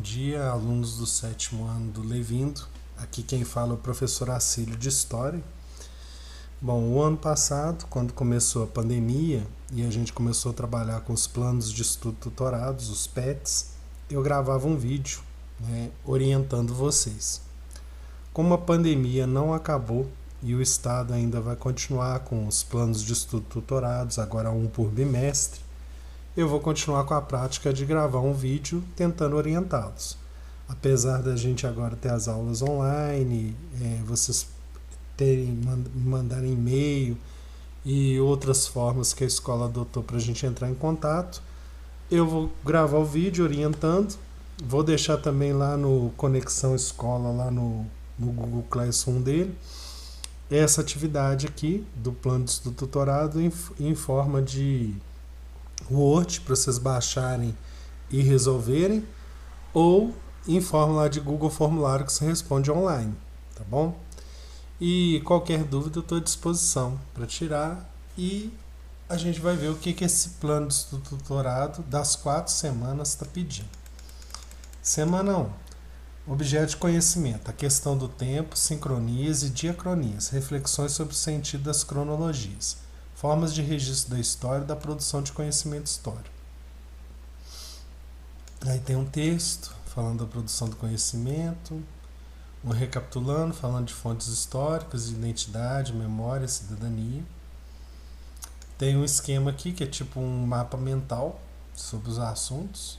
dia, alunos do 7º ano do Levindo. Aqui quem fala é o professor Acílio de História. Bom, o ano passado, quando começou a pandemia e a gente começou a trabalhar com os planos de estudo tutorados, os PETs, eu gravava um vídeo, orientando vocês. Como a pandemia não acabou e o Estado ainda vai continuar com os planos de estudo tutorados, agora um por bimestre, eu vou continuar com a prática de gravar um vídeo tentando orientá-los. Apesar da gente agora ter as aulas online, vocês mandarem e-mail e outras formas que a escola adotou para a gente entrar em contato, eu vou gravar o vídeo orientando, vou deixar também lá no Conexão Escola, lá no Google Classroom dele, essa atividade aqui do plano de estudo tutorado em forma de Word para vocês baixarem e resolverem, ou em forma lá de Google Formulário que você responde online, tá bom? E qualquer dúvida eu estou à disposição para tirar, e a gente vai ver o que esse plano de estudo tutorado das 4 semanas está pedindo. Semana 1. Objeto de conhecimento, a questão do tempo, sincronias e diacronias, reflexões sobre o sentido das cronologias, formas de registro da história e da produção de conhecimento histórico. Aí tem um texto falando da produção do conhecimento, um recapitulando, falando de fontes históricas, de identidade, memória, cidadania. Tem um esquema aqui que é tipo um mapa mental sobre os assuntos.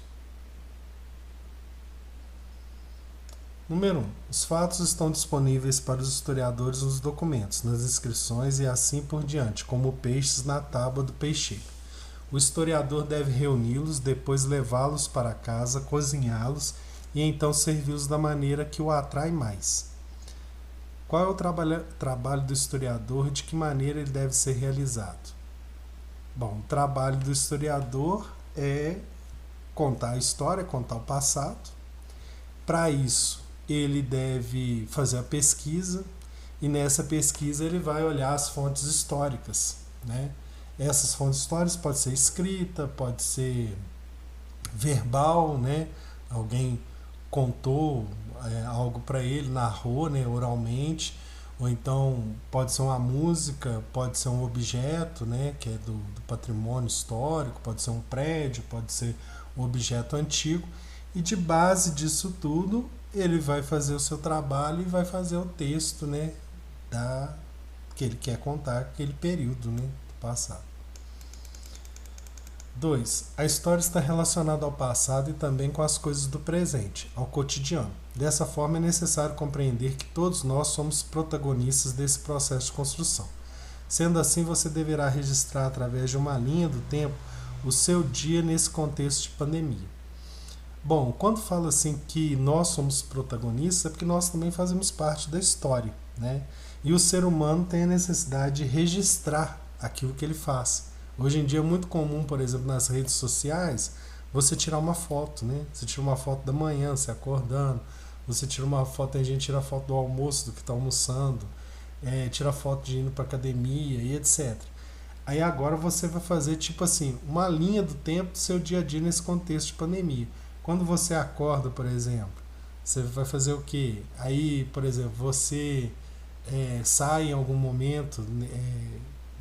Número 1. Os fatos estão disponíveis para os historiadores nos documentos, nas inscrições e assim por diante, como peixes na tábua do peixeiro. O historiador deve reuni-los, depois levá-los para casa, cozinhá-los e então servi-los da maneira que o atrai mais. Qual é o trabalho do historiador e de que maneira ele deve ser realizado? Bom, o trabalho do historiador é contar a história, contar o passado. Para isso, ele deve fazer a pesquisa, e nessa pesquisa ele vai olhar as fontes históricas, Essas fontes históricas pode ser escrita, pode ser verbal, Alguém contou algo para ele, narrou, oralmente, ou então pode ser uma música, pode ser um objeto, que é do patrimônio histórico, pode ser um prédio, pode ser um objeto antigo, e de base disso tudo ele vai fazer o seu trabalho e vai fazer o texto, que ele quer contar aquele período, do passado. 2. A história está relacionada ao passado e também com as coisas do presente, ao cotidiano. Dessa forma, é necessário compreender que todos nós somos protagonistas desse processo de construção. Sendo assim, você deverá registrar através de uma linha do tempo o seu dia nesse contexto de pandemia. Bom, quando fala assim que nós somos protagonistas, é porque nós também fazemos parte da história, E o ser humano tem a necessidade de registrar aquilo que ele faz. Hoje em dia é muito comum, por exemplo, nas redes sociais, você tirar uma foto, Você tira uma foto da manhã, você acordando, você tira uma foto, tem gente que tira foto do almoço, do que está almoçando, tira foto de indo para academia e etc. Aí agora você vai fazer tipo assim, uma linha do tempo do seu dia a dia nesse contexto de pandemia. Quando você acorda, por exemplo, você vai fazer o quê? Aí, por exemplo, você sai em algum momento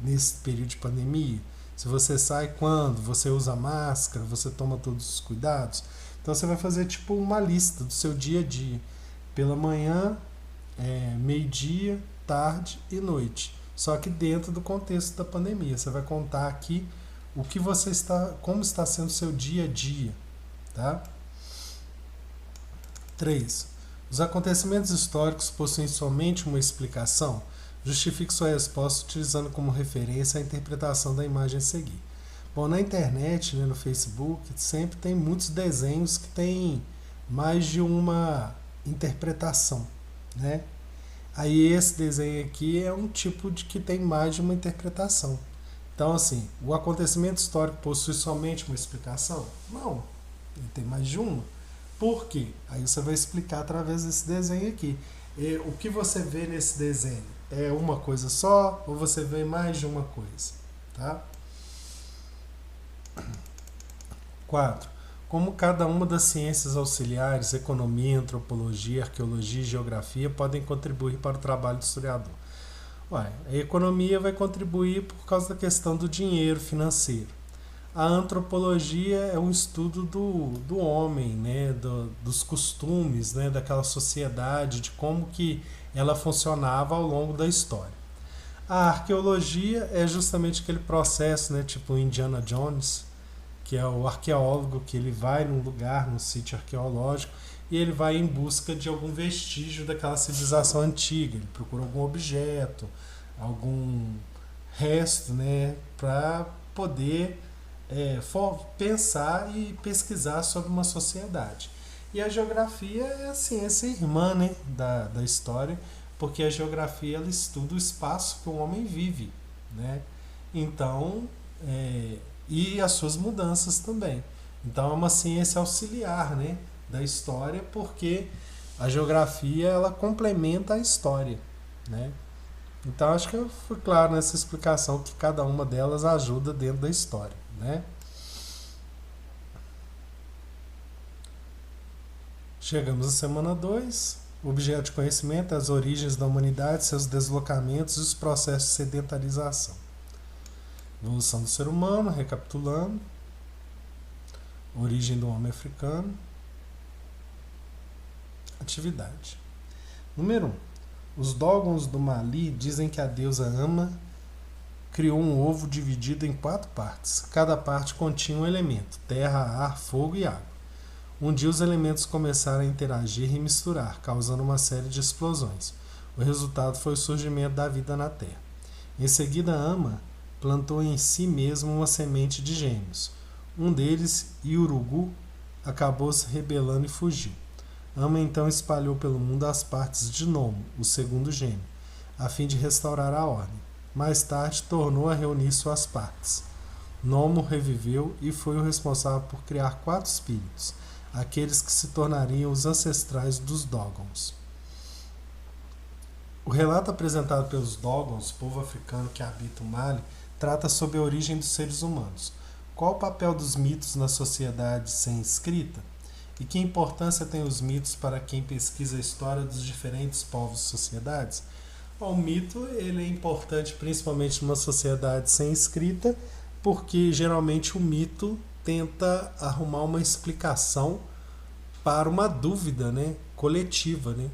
nesse período de pandemia. Se você sai quando, você usa máscara, você toma todos os cuidados. Então você vai fazer tipo uma lista do seu dia a dia. Pela manhã, meio-dia, tarde e noite. Só que dentro do contexto da pandemia. Você vai contar aqui o que como está sendo o seu dia a dia. Tá? 3. Os acontecimentos históricos possuem somente uma explicação? Justifique sua resposta utilizando como referência a interpretação da imagem a seguir. Bom, na internet, no Facebook, sempre tem muitos desenhos que têm mais de uma interpretação, Aí esse desenho aqui é um tipo de que tem mais de uma interpretação. Então, assim, o acontecimento histórico possui somente uma explicação? Não, ele tem mais de uma. Por quê? Aí você vai explicar através desse desenho aqui. O que você vê nesse desenho? É uma coisa só ou você vê mais de uma coisa? Tá? 4. Como cada uma das ciências auxiliares, economia, antropologia, arqueologia e geografia, podem contribuir para o trabalho do historiador? Ué, a economia vai contribuir por causa da questão do dinheiro financeiro. A antropologia é um estudo do homem, né, dos costumes, né, daquela sociedade, de como que ela funcionava ao longo da história. A arqueologia é justamente aquele processo, né, tipo Indiana Jones, que é o arqueólogo que ele vai num lugar, num sítio arqueológico, e ele vai em busca de algum vestígio daquela civilização antiga. Ele procura algum objeto, algum resto, né, para poder pensar e pesquisar sobre uma sociedade. E a geografia é a ciência irmã, né, da história, porque a geografia ela estuda o espaço que o homem vive, né? Então, e as suas mudanças também. Então é uma ciência auxiliar, né, da história, porque a geografia ela complementa a história, né? Então acho que eu fui claro nessa explicação que cada uma delas ajuda dentro da história, né? Chegamos à semana 2. O objeto de conhecimento, as origens da humanidade, seus deslocamentos e os processos de sedentarização. Evolução do ser humano, recapitulando. Origem do homem africano. Atividade. Número 1. Os Dogons do Mali dizem que a deusa Ama criou um ovo dividido em 4 partes. Cada parte continha um elemento: terra, ar, fogo e água. Um dia os elementos começaram a interagir e misturar, causando uma série de explosões. O resultado foi o surgimento da vida na Terra. Em seguida, Ama plantou em si mesmo uma semente de gêmeos. Um deles, Iurugu, acabou se rebelando e fugiu. Ama então espalhou pelo mundo as partes de Nomo, o segundo gêmeo, a fim de restaurar a ordem. Mais tarde, tornou a reunir suas partes. Nomo reviveu e foi o responsável por criar 4 espíritos, aqueles que se tornariam os ancestrais dos Dogons. O relato apresentado pelos Dogons, povo africano que habita o Mali, trata sobre a origem dos seres humanos. Qual o papel dos mitos na sociedade sem escrita? E que importância têm os mitos para quem pesquisa a história dos diferentes povos e sociedades? O mito ele é importante principalmente numa sociedade sem escrita, porque geralmente o mito tenta arrumar uma explicação para uma dúvida, né, coletiva, né?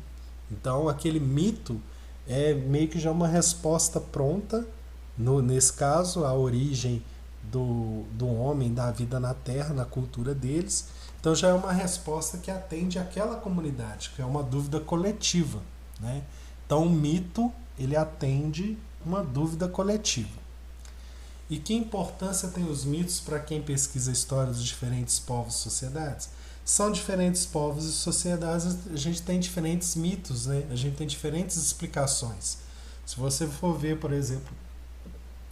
Então aquele mito é meio que já uma resposta pronta, nesse caso a origem do homem, da vida na Terra, na cultura deles. Então já é uma resposta que atende àquela comunidade, que é uma dúvida coletiva, né? Então o mito ele atende uma dúvida coletiva. E que importância tem os mitos para quem pesquisa a história dos diferentes povos e sociedades? São diferentes povos e sociedades, a gente tem diferentes mitos, né? A gente tem diferentes explicações. Se você for ver, por exemplo,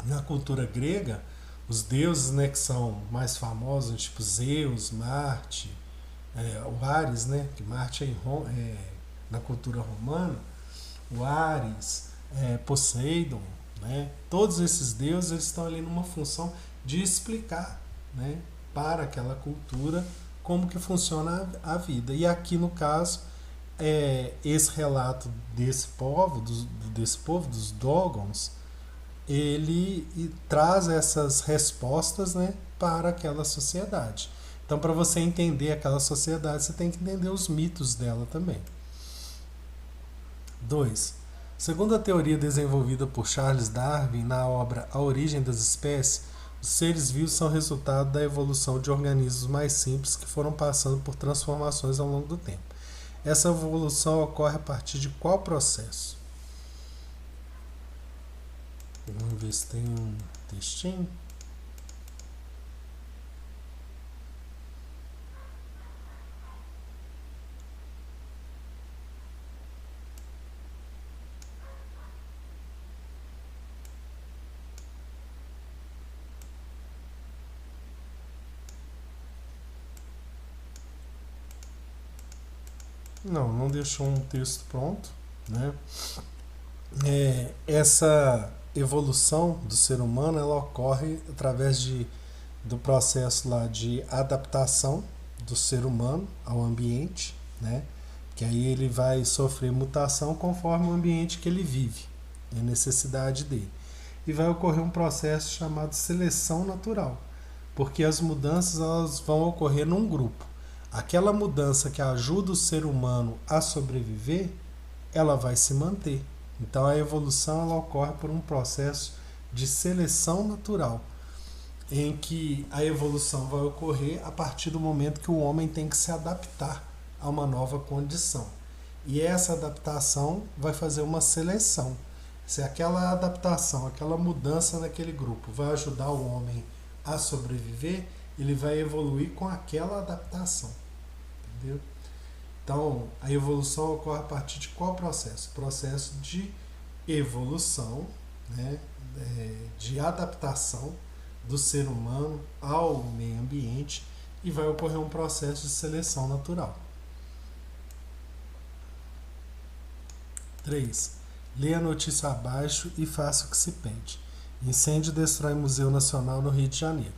na cultura grega, os deuses, né, que são mais famosos, tipo Zeus, Marte, o Ares, né, que Marte na cultura romana, o Ares, Poseidon, né, todos esses deuses eles estão ali numa função de explicar, né, para aquela cultura como que funciona a vida. E aqui no caso, esse relato desse povo, dos Dogons, ele traz essas respostas, né, para aquela sociedade. Então, para você entender aquela sociedade, você tem que entender os mitos dela também. 2. Segundo a teoria desenvolvida por Charles Darwin na obra A Origem das Espécies, os seres vivos são resultado da evolução de organismos mais simples que foram passando por transformações ao longo do tempo. Essa evolução ocorre a partir de qual processo? Vamos ver se tem um textinho. Não deixou um texto pronto, né? Essa evolução do ser humano ela ocorre através do processo lá de adaptação do ser humano ao ambiente, né? Que aí ele vai sofrer mutação conforme o ambiente que ele vive, a necessidade dele. E vai ocorrer um processo chamado seleção natural, porque as mudanças elas vão ocorrer num grupo. Aquela mudança que ajuda o ser humano a sobreviver, ela vai se manter. Então a evolução ela ocorre por um processo de seleção natural, em que a evolução vai ocorrer a partir do momento que o homem tem que se adaptar a uma nova condição. E essa adaptação vai fazer uma seleção. Se aquela adaptação, aquela mudança naquele grupo vai ajudar o homem a sobreviver, ele vai evoluir com aquela adaptação. Entendeu? Então, a evolução ocorre a partir de qual processo? Processo de evolução, né? De adaptação do ser humano ao meio ambiente, e vai ocorrer um processo de seleção natural. 3. Leia a notícia abaixo e faça o que se pede. Incêndio destrói Museu Nacional no Rio de Janeiro.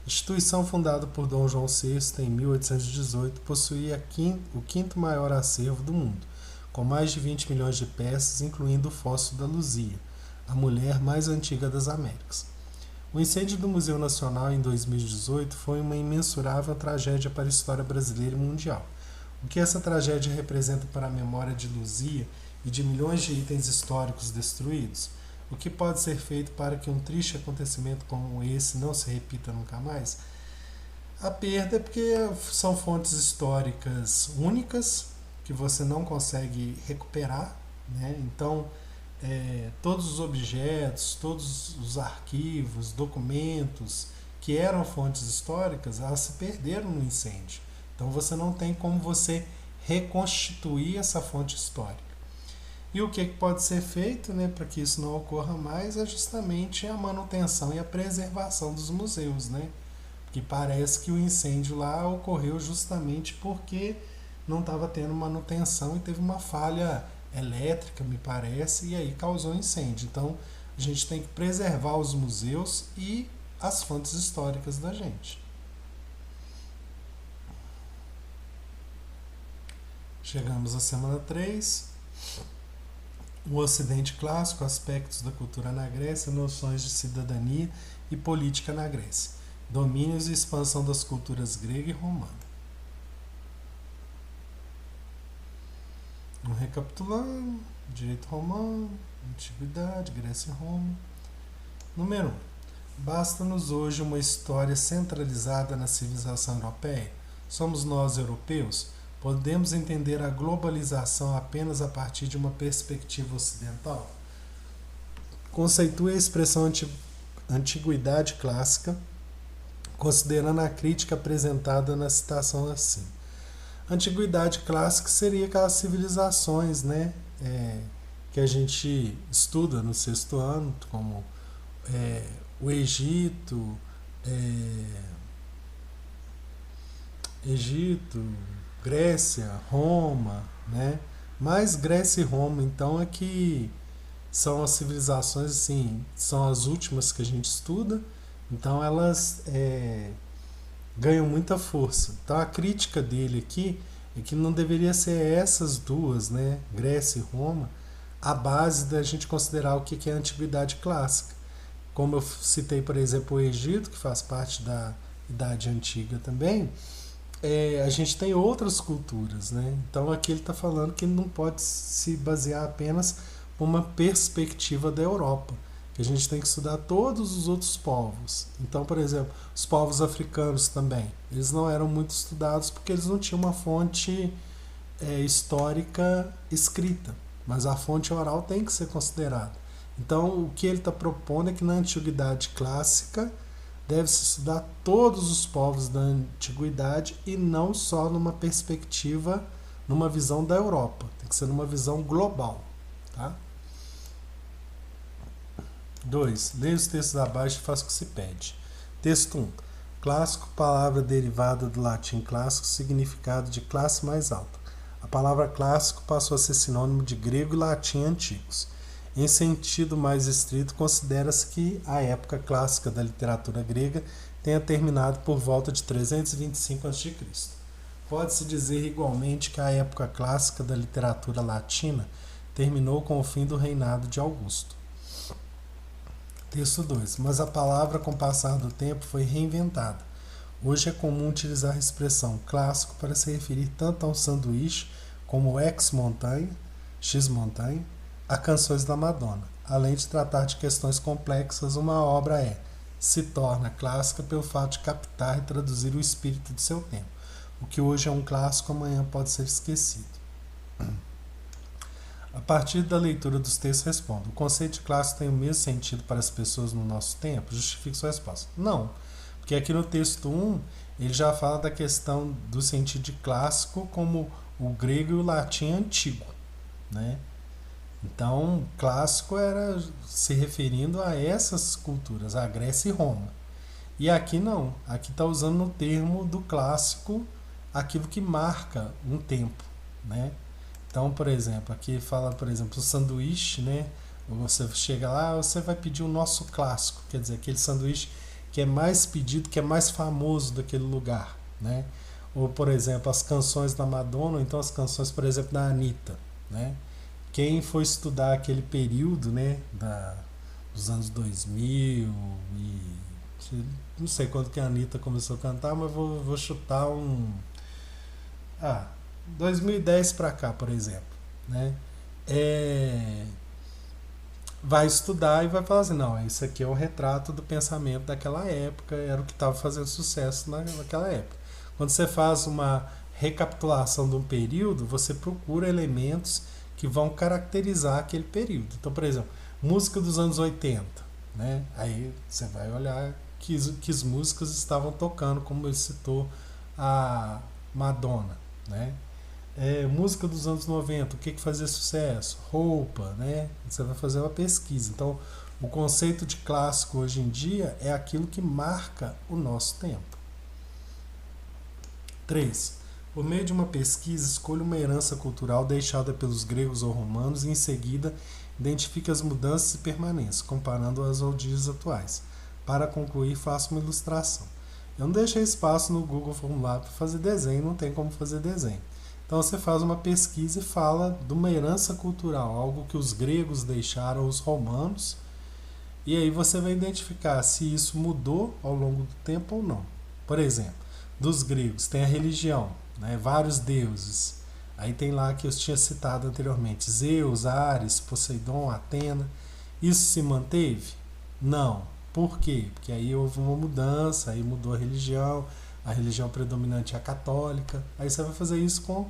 Instituição fundada por Dom João VI em 1818, possuía o quinto maior acervo do mundo, com mais de 20 milhões de peças, incluindo o fóssil da Luzia, a mulher mais antiga das Américas. O incêndio do Museu Nacional em 2018 foi uma imensurável tragédia para a história brasileira e mundial. O que essa tragédia representa para a memória de Luzia e de milhões de itens históricos destruídos? O que pode ser feito para que um triste acontecimento como esse não se repita nunca mais? A perda é porque são fontes históricas únicas que você não consegue recuperar, né? Então, todos os objetos, todos os arquivos, documentos que eram fontes históricas, elas se perderam no incêndio. Então você não tem como você reconstituir essa fonte histórica. E o que pode ser feito, né, para que isso não ocorra mais é justamente a manutenção e a preservação dos museus, né? Porque parece que o incêndio lá ocorreu justamente porque não estava tendo manutenção e teve uma falha elétrica, me parece, e aí causou incêndio. Então, a gente tem que preservar os museus e as fontes históricas da gente. Chegamos à semana 3. O Ocidente Clássico, aspectos da cultura na Grécia, noções de cidadania e política na Grécia, domínios e expansão das culturas grega e romana. Recapitulando, direito romano, antiguidade, Grécia e Roma. Número 1. Basta-nos hoje uma história centralizada na civilização europeia? Somos nós europeus? Podemos entender a globalização apenas a partir de uma perspectiva ocidental? Conceitue a expressão antiguidade clássica, considerando a crítica apresentada na citação acima. Antiguidade clássica seria aquelas civilizações, né, que a gente estuda no 6º ano, como o Egito, Grécia, Roma, né? Mais Grécia e Roma, então, é que são as civilizações, assim, são as últimas que a gente estuda, então elas ganham muita força. Então a crítica dele aqui é que não deveria ser essas duas, né, Grécia e Roma, a base da gente considerar o que é a antiguidade clássica. Como eu citei, por exemplo, o Egito, que faz parte da Idade Antiga também, a gente tem outras culturas, né? Então aqui ele está falando que não pode se basear apenas por uma perspectiva da Europa, que a gente tem que estudar todos os outros povos. Então, por exemplo, os povos africanos também, eles não eram muito estudados porque eles não tinham uma fonte histórica escrita, mas a fonte oral tem que ser considerada. Então, o que ele está propondo é que na Antiguidade Clássica deve-se estudar todos os povos da Antiguidade e não só numa perspectiva, numa visão da Europa. Tem que ser numa visão global. Tá? 2. Leia os textos abaixo e faça o que se pede. Texto 1. Clássico, palavra derivada do latim clássico, significado de classe mais alta. A palavra clássico passou a ser sinônimo de grego e latim antigos. Em sentido mais estrito, considera-se que a época clássica da literatura grega tenha terminado por volta de 325 a.C. Pode-se dizer igualmente que a época clássica da literatura latina terminou com o fim do reinado de Augusto. Texto 2. Mas a palavra, com o passar do tempo, foi reinventada. Hoje é comum utilizar a expressão clássico para se referir tanto a um sanduíche como ex-montanha, x-montanha, a canções da Madonna. Além de tratar de questões complexas, uma obra se torna clássica pelo fato de captar e traduzir o espírito de seu tempo. O que hoje é um clássico, amanhã pode ser esquecido. A partir da leitura dos textos, respondo: o conceito de clássico tem o mesmo sentido para as pessoas no nosso tempo? Justifique sua resposta. Não, porque aqui no texto 1, ele já fala da questão do sentido de clássico como o grego e o latim antigo, né? Então, clássico era se referindo a essas culturas, a Grécia e Roma. E aqui não, aqui está usando no termo do clássico aquilo que marca um tempo, né? Então, por exemplo, aqui fala, por exemplo, o sanduíche, né? Você chega lá, você vai pedir o nosso clássico, quer dizer, aquele sanduíche que é mais pedido, que é mais famoso daquele lugar, né? Ou, por exemplo, as canções da Madonna, ou então as canções, por exemplo, da Anitta, né? Quem for estudar aquele período, né, dos anos 2000 e não sei quando que a Anitta começou a cantar, mas vou chutar 2010 para cá, por exemplo, né? Vai estudar e vai falar assim, não, isso aqui é um retrato do pensamento daquela época, era o que estava fazendo sucesso naquela época. Quando você faz uma recapitulação de um período, você procura elementos que vão caracterizar aquele período. Então, por exemplo, música dos anos 80, né? Aí você vai olhar que músicas estavam tocando, como ele citou a Madonna, né? Música dos anos 90, o que fazia sucesso? Roupa, né? Você vai fazer uma pesquisa. Então, o conceito de clássico hoje em dia é aquilo que marca o nosso tempo. 3. Por meio de uma pesquisa, escolha uma herança cultural deixada pelos gregos ou romanos e, em seguida, identifique as mudanças e permanências, comparando-as aos dias atuais. Para concluir, faça uma ilustração. Eu não deixei espaço no Google Formulário para fazer desenho, não tem como fazer desenho. Então você faz uma pesquisa e fala de uma herança cultural, algo que os gregos deixaram aos romanos, e aí você vai identificar se isso mudou ao longo do tempo ou não. Por exemplo, dos gregos tem a religião, né, vários deuses. Aí tem lá que eu tinha citado anteriormente, Zeus, Ares, Poseidon, Atena. Isso se manteve? Não. Por quê? Porque aí houve uma mudança, aí mudou a religião predominante é a católica. Aí você vai fazer isso com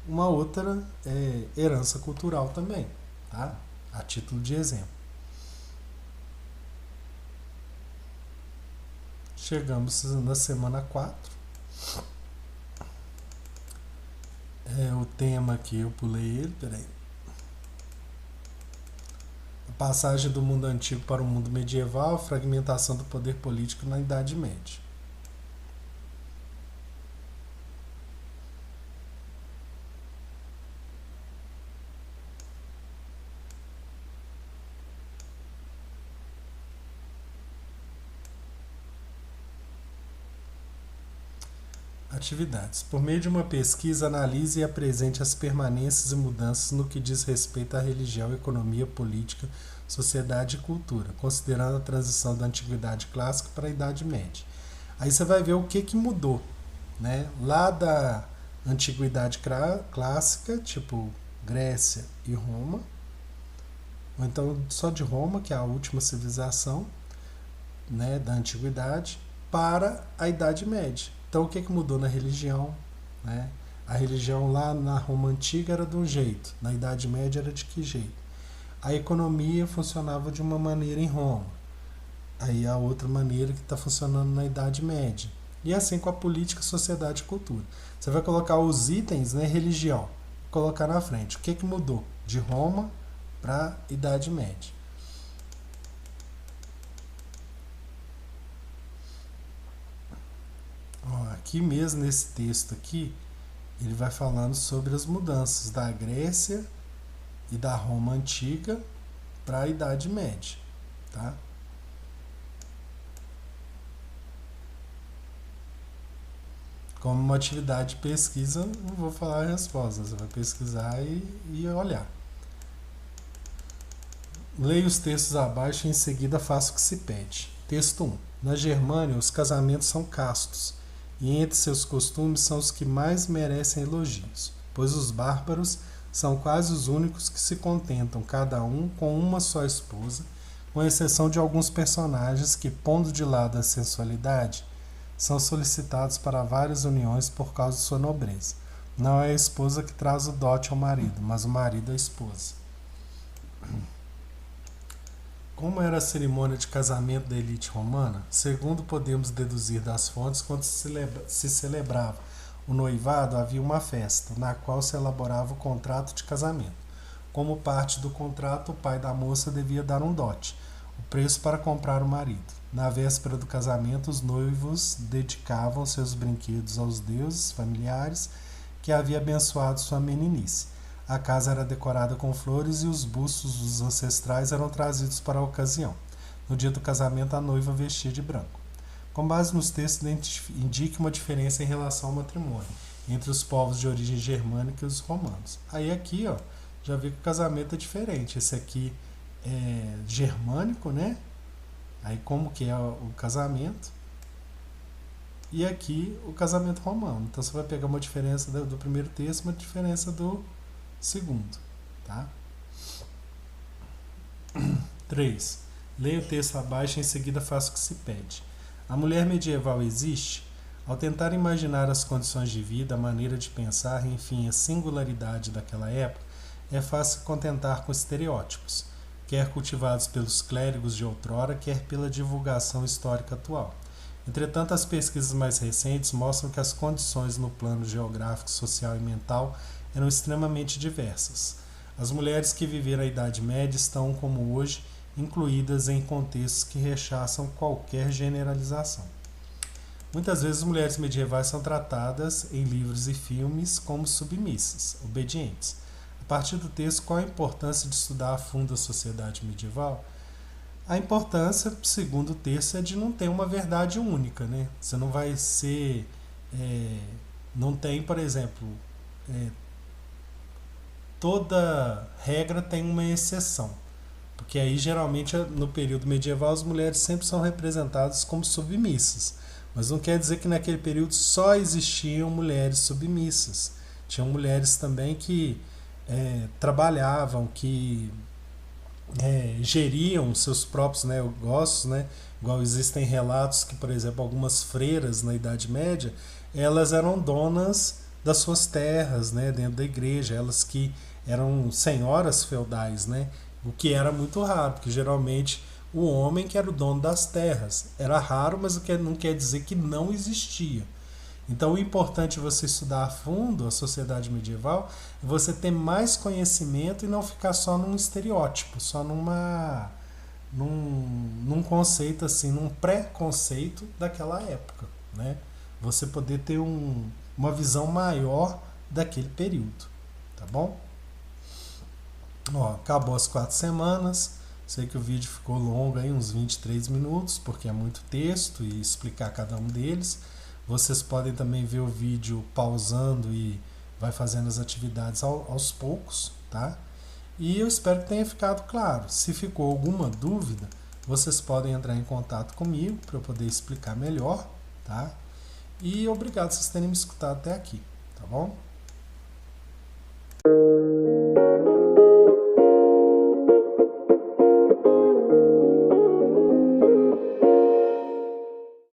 uma outra herança cultural também, tá? A título de exemplo. Chegamos na semana 4. O tema aqui, eu pulei ele, peraí. A passagem do mundo antigo para o mundo medieval, a fragmentação do poder político na Idade Média. Atividades. Por meio de uma pesquisa, analise e apresente as permanências e mudanças no que diz respeito à religião, economia, política, sociedade e cultura, considerando a transição da Antiguidade Clássica para a Idade Média. Aí você vai ver o que mudou, né? Lá da Antiguidade Clássica, tipo Grécia e Roma, ou então só de Roma, que é a última civilização, né, da Antiguidade, para a Idade Média. Então, o que mudou na religião? Né? A religião lá na Roma Antiga era de um jeito, na Idade Média era de que jeito? A economia funcionava de uma maneira em Roma, aí a outra maneira que está funcionando na Idade Média. E assim com a política, sociedade e cultura. Você vai colocar os itens, né, religião, colocar na frente. O que mudou de Roma para a Idade Média? Aqui mesmo nesse texto aqui, ele vai falando sobre as mudanças da Grécia e da Roma Antiga para a Idade Média, tá? Como uma atividade de pesquisa, não vou falar a resposta, você vai pesquisar e olhar. Leia os textos abaixo e em seguida faça o que se pede. Texto 1. Na Germânia, os casamentos são castos, e entre seus costumes são os que mais merecem elogios, pois os bárbaros são quase os únicos que se contentam, cada um com uma só esposa, com exceção de alguns personagens que, pondo de lado a sensualidade, são solicitados para várias uniões por causa de sua nobreza. Não é a esposa que traz o dote ao marido, mas o marido à esposa. Como era a cerimônia de casamento da elite romana? Segundo podemos deduzir das fontes, quando se celebrava o noivado, havia uma festa, na qual se elaborava o contrato de casamento. Como parte do contrato, o pai da moça devia dar um dote, o preço para comprar o marido. Na véspera do casamento, os noivos dedicavam seus brinquedos aos deuses familiares que havia abençoado sua meninice. A casa era decorada com flores e os bustos dos ancestrais eram trazidos para a ocasião. No dia do casamento, a noiva vestia de branco. Com base nos textos, indique uma diferença em relação ao matrimônio entre os povos de origem germânica e os romanos. Aí aqui, ó, já vê que o casamento é diferente. Esse aqui é germânico, né? Aí como que é o casamento? E aqui o casamento romano. Então você vai pegar uma diferença do primeiro texto, uma diferença do segundo, tá? 3. Leia o texto abaixo e em seguida faça o que se pede. A mulher medieval existe? Ao tentar imaginar as condições de vida, a maneira de pensar, enfim, a singularidade daquela época, é fácil se contentar com estereótipos, quer cultivados pelos clérigos de outrora, quer pela divulgação histórica atual. Entretanto, as pesquisas mais recentes mostram que as condições no plano geográfico, social e mental eram extremamente diversas. As mulheres que viveram a Idade Média estão, como hoje, incluídas em contextos que rechaçam qualquer generalização. Muitas vezes as mulheres medievais são tratadas em livros e filmes como submissas, obedientes. A partir do texto, qual a importância de estudar a fundo a sociedade medieval? A importância, segundo o texto, é de não ter uma verdade única, né? Você não vai ser... não tem, por exemplo... toda regra tem uma exceção. Porque aí, geralmente, no período medieval, as mulheres sempre são representadas como submissas. Mas não quer dizer que naquele período só existiam mulheres submissas. Tinham mulheres também que trabalhavam, que geriam seus próprios negócios, né? Igual existem relatos que, por exemplo, algumas freiras na Idade Média, elas eram donas das suas terras, né? Dentro da igreja, elas que eram senhoras feudais, né? O que era muito raro, porque geralmente o homem que era o dono das terras. Era raro, mas não quer dizer que não existia. Então, o importante é você estudar a fundo a sociedade medieval, é você ter mais conhecimento e não ficar só num estereótipo, só num conceito assim, num pré-conceito daquela época, né? Você poder ter uma visão maior daquele período, tá bom? Ó, acabou as 4 semanas. Sei que o vídeo ficou longo, aí, uns 23 minutos, porque é muito texto e explicar cada um deles. Vocês podem também ver o vídeo pausando e vai fazendo as atividades aos poucos, tá? E eu espero que tenha ficado claro. Se ficou alguma dúvida, vocês podem entrar em contato comigo para eu poder explicar melhor, tá? E obrigado por vocês terem me escutado até aqui, tá bom?